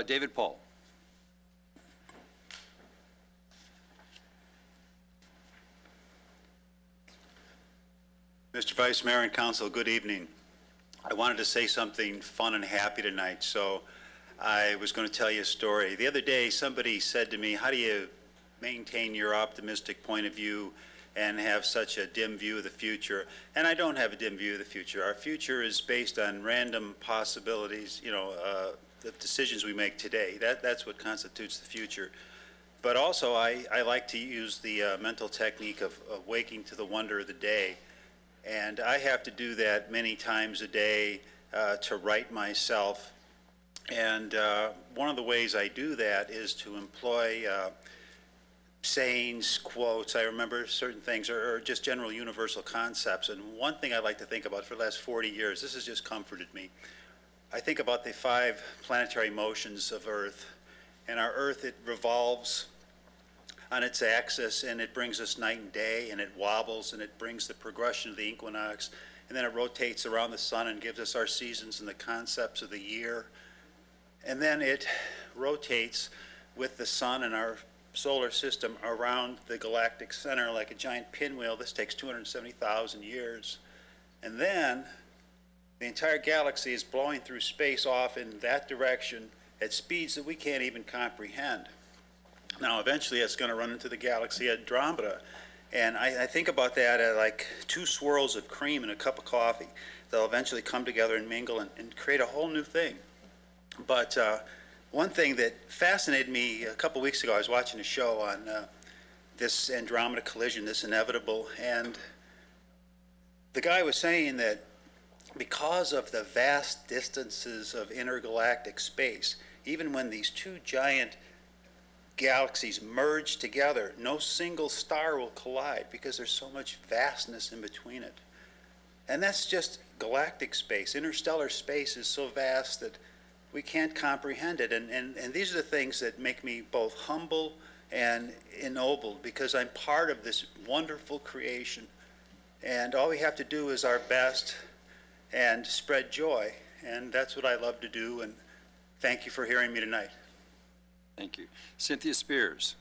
David Paul. Mr. Vice Mayor and Council, good evening. I wanted to say something fun and happy tonight, so I was going to tell you a story. The other day, somebody said to me, how do you maintain your optimistic point of view and have such a dim view of the future? And I don't have a dim view of the future. Our future is based on random possibilities, the decisions we make today. That's what constitutes the future. But also, I like to use the mental technique of waking to the wonder of the day. And I have to do that many times a day to right myself. And one of the ways I do that is to employ sayings, quotes. I remember certain things, or just general universal concepts. And one thing I like to think about for the last 40 years, this has just comforted me. I think about the 5 planetary motions of Earth. And our Earth, it revolves on its axis, and it brings us night and day, and it wobbles, and it brings the progression of the equinox, and then it rotates around the sun and gives us our seasons and the concepts of the year. And then it rotates with the sun and our solar system around the galactic center like a giant pinwheel. This takes 270,000 years. And then the entire galaxy is blowing through space off in that direction at speeds that we can't even comprehend. Now, eventually, it's going to run into the galaxy Andromeda. And I think about that as like 2 swirls of cream in a cup of coffee. They'll eventually come together and mingle and create a whole new thing. But one thing that fascinated me a couple weeks ago, I was watching a show on this Andromeda collision, this inevitable, and the guy was saying that because of the vast distances of intergalactic space, even when these 2 giant galaxies merge together, no single star will collide because there's so much vastness in between it. And that's just galactic space. Interstellar space is so vast that we can't comprehend it. And these are the things that make me both humble and ennobled, because I'm part of this wonderful creation. And all we have to do is our best and spread joy. And that's what I love to do. And thank you for hearing me tonight. Thank you. Cynthia Spears.